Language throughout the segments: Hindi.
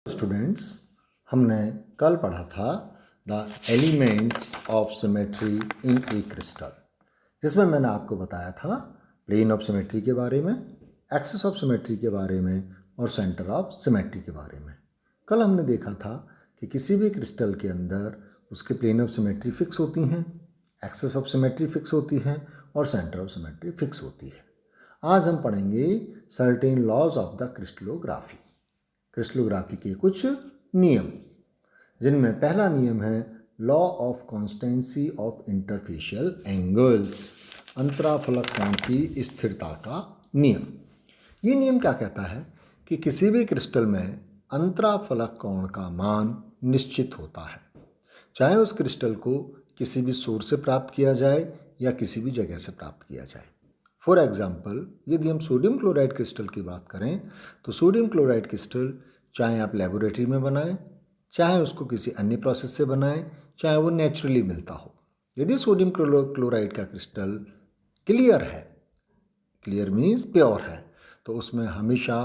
स्टूडेंट्स, हमने कल पढ़ा था the elements of symmetry in A crystal, जिसमें मैंने आपको बताया था प्लेन ऑफ सिमेट्री के बारे में, एक्सिस ऑफ सिमेट्री के बारे में और सेंटर ऑफ सिमेट्री के बारे में। कल हमने देखा था कि किसी भी क्रिस्टल के अंदर उसके प्लेन ऑफ सिमेट्री फिक्स होती हैं, एक्सिस ऑफ सिमेट्री फिक्स होती हैं और सेंटर ऑफ सिमेट्री फिक्स होती है। आज हम पढ़ेंगे certain laws of the crystallography, crystallography के कुछ नियम, जिनमें पहला नियम है law of constancy of interfacial angles, अंतराफलक कोण की स्थिरता का नियम। ये नियम क्या कहता है कि किसी भी क्रिस्टल में अंतराफलक कोण का मान निश्चित होता है, चाहे उस क्रिस्टल को किसी भी सोर्स से प्राप्त किया जाए या किसी भी जगह से प्राप्त किया जाए। फॉर एग्जाम्पल, यदि हम सोडियम क्लोराइड क्रिस्टल की बात करें तो सोडियम क्लोराइड क्रिस्टल चाहे आप लेबोरेटरी में बनाएं, चाहे उसको किसी अन्य प्रोसेस से बनाएं, चाहे वो नेचुरली मिलता हो, यदि सोडियम क्लोराइड का क्रिस्टल क्लियर है, क्लियर मीन्स प्योर है, तो उसमें हमेशा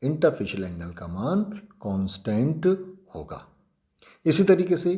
इंटरफेशियल एंगल का मान कांस्टेंट होगा। इसी तरीके से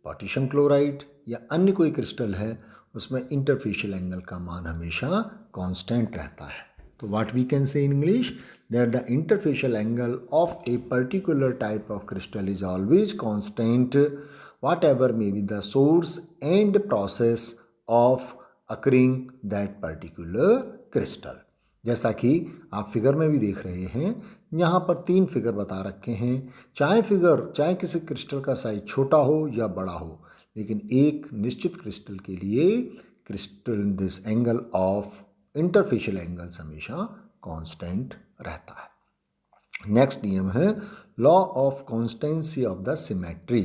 पोटेशियम क्लोराइड या अन्य कोई क्रिस्टल है, उसमें इंटरफेशियल एंगल का मान हमेशा कांस्टेंट रहता है। तो what we can say in English, that the interfacial angle of a particular type of crystal is always constant whatever may be the source and process of occurring that particular crystal. जैसा कि आप फिगर में भी देख रहे हैं, यहाँ पर 3 फिगर बता रखे हैं। चाहे किसी क्रिस्टल का साइज छोटा हो या बड़ा हो, लेकिन एक निश्चित क्रिस्टल के लिए crystal this angle of interfacial angles हमेशा कांस्टेंट रहता है। नेक्स्ट नियम है law of constancy of the symmetry.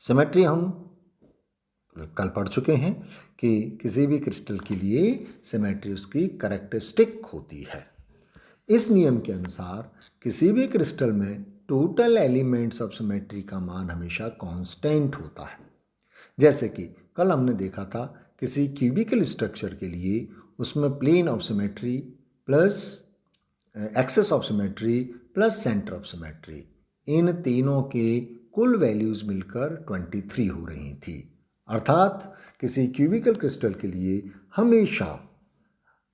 Symmetry हम कल पढ़ चुके हैं कि किसी भी क्रिस्टल के लिए सिमेट्री उसकी कैरेक्टरिस्टिक होती है। इस नियम के अनुसार किसी भी क्रिस्टल में टोटल एलिमेंट्स ऑफ सिमेट्री का मान हमेशा कांस्टेंट होता है। जैसे कि कल हमने देखा था किसी क्यूबिकल स्ट्रक्चर के लिए उसमें plane of symmetry plus axis of symmetry plus centre of symmetry, इन तीनों के कुल वैल्यूज़ मिलकर 23 हो रही थी। अर्थात किसी क्यूबिकल क्रिस्टल के लिए हमेशा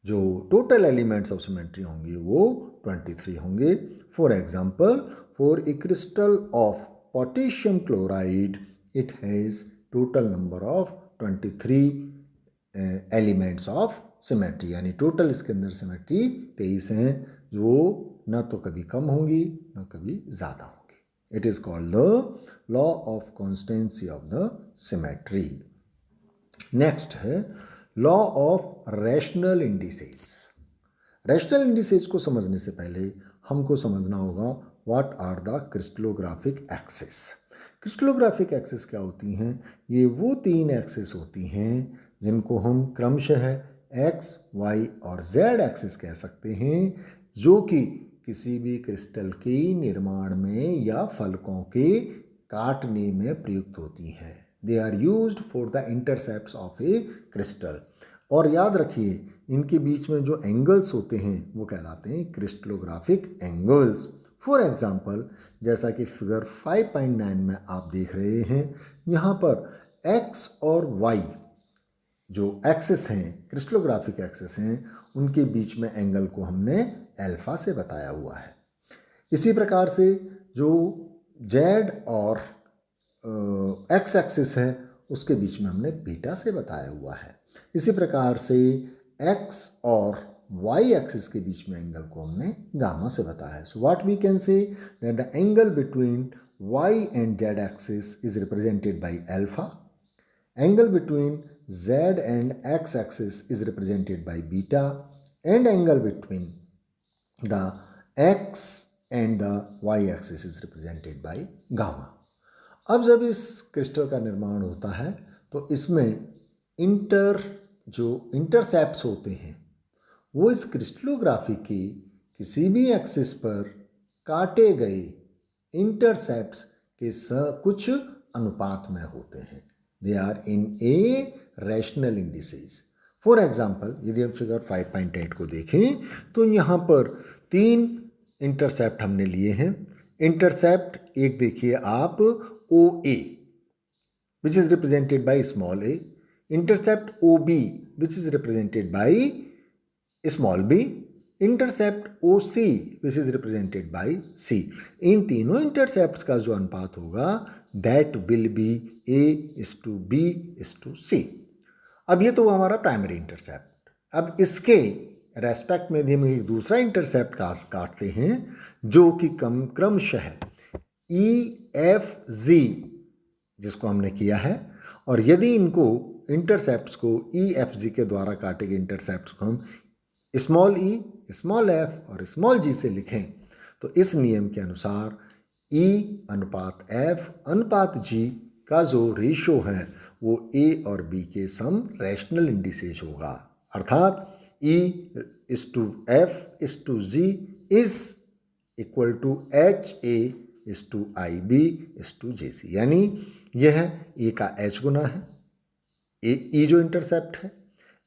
जो टोटल एलिमेंट्स ऑफ सिमेट्री होंगे वो 23 होंगे। For example, for a crystal of potassium chloride it has total number of 23 elements of symmetry, यानी टोटल इसके अंदर सिमेट्री 23 हैं, जो न तो कभी कम होंगी न कभी ज़्यादा होंगी। It is called the law of constancy of the symmetry. Next है law of rational indices. Rational indices को समझने से पहले हमको समझना होगा what are the crystallographic axis. Crystallographic axis क्या होती हैं? ये वो 3 एक्सिस होती हैं जिनको हम क्रमशः एक्स, वाई और जेड एक्सिस कह सकते हैं, जो कि किसी भी क्रिस्टल के निर्माण में या फलकों के काटने में प्रयुक्त होती हैं। They are used for the intercepts of a crystal. और याद रखिए, इनके बीच में जो एंगल्स होते हैं वो कहलाते हैं क्रिस्टलोग्राफिक एंगल्स। फॉर एग्जाम्पल, जैसा कि फिगर 5.9 में आप देख रहे हैं, यहाँ पर एक्स और वाई जो एक्सिस हैं, क्रिस्टलोग्राफिक एक्सिस हैं, उनके बीच में एंगल को हमने अल्फा से बताया हुआ है। इसी प्रकार से जो जेड और एक्स एक्सिस है उसके बीच में हमने बीटा से बताया हुआ है। इसी प्रकार से एक्स और वाई एक्सिस के बीच में एंगल को हमने गामा से बताया है। So what we can say that the angle between y and z axis is represented by alpha, angle between z and x axis is represented by beta, and angle between the x and the y axis is represented by gamma. अब जब इस क्रिस्टल का निर्माण होता है तो इसमें जो इंटरसेप्ट्स होते हैं वो इस क्रिस्टलोग्राफी की किसी भी एक्सिस पर काटे गए इंटरसेप्ट्स के कुछ अनुपात में होते हैं। They are in a rational indices. For example, यदि हम फिगर 5.8 को देखें तो यहाँ पर 3 इंटरसेप्ट हमने लिए हैं। इंटरसेप्ट एक देखिए आप OA which is represented by small a, intercept OB which is represented by small b, intercept OC which is represented bye C। इन तीनों इंटरसेप्ट का जो अनुपात होगा दैट विल बी A:B:C। अब ये तो हमारा प्राइमरी इंटरसेप्ट। अब इसके रेस्पेक्ट में हम एक दूसरा इंटरसेप्ट काटते हैं जो कि क्रमशः EFG जिसको हमने किया है, और यदि इनको इंटरसेप्ट्स को EFG के द्वारा काटे गए इंटरसेप्ट्स को हम स्मॉल e, स्मॉल f और स्मॉल g से लिखें तो इस नियम के अनुसार E अनुपात F अनुपात G का जो रेशो है वो A और B के सम रैशनल इंडिसेज होगा, अर्थात E:F:G is equal to HA:IB:JC, यानी यह A का H गुना है, E जो इंटरसेप्ट है,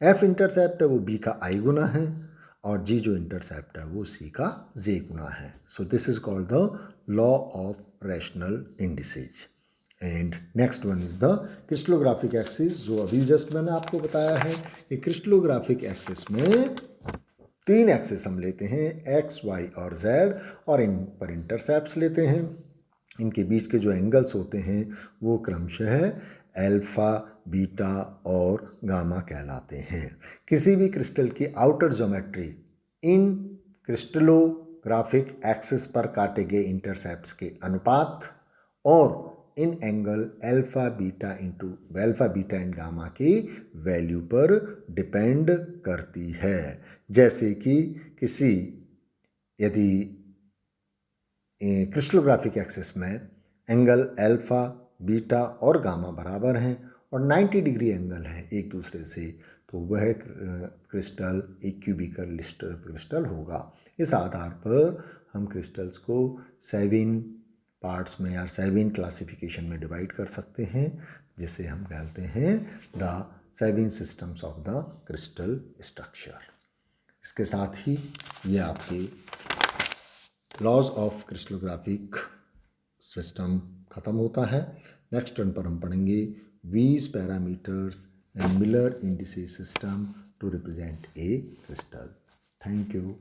F इंटरसेप्ट है वो B का I गुना है, और G जो इंटरसेप्ट है वो C का J गुना है। So this is called the law of rational indices. And next one is the crystallographic axis, जो अभी जस्ट मैंने आपको बताया है कि क्रिस्टलोग्राफिक एक्सिस में 3 एक्सिस हम लेते हैं X, Y और Z, और इन पर इंटरसेप्ट्स लेते हैं। इनके बीच के जो एंगल्स होते हैं वो क्रमशः अल्फा, बीटा और गामा कहलाते हैं। किसी भी क्रिस्टल की आउटर ज्योमेट्री इन क्रिस्टलोग्राफिक एक्सिस पर काटे गए इंटरसेप्ट्स के अनुपात और इन angle alpha beta and gamma की वैल्यू पर डिपेंड करती है। जैसे कि यदि क्रिस्टलोग्राफिक एक्सिस में एंगल अल्फा, बीटा और गामा बराबर हैं और 90 डिग्री एंगल है एक दूसरे से, तो वह क्रिस्टल एक क्यूबिकल क्रिस्टल होगा। इस आधार पर हम क्रिस्टल्स को 7 पार्ट्स में या 7 क्लासिफिकेशन में डिवाइड कर सकते हैं, जिसे हम कहते हैं the 7 systems of the crystal structure. इसके साथ ही ये आपके लॉज ऑफ क्रिस्टलोग्राफिक सिस्टम ख़त्म होता है। नेक्स्ट टर्न पर हम पढ़ेंगे V's parameters and Miller indices system to represent a crystal. Thank you.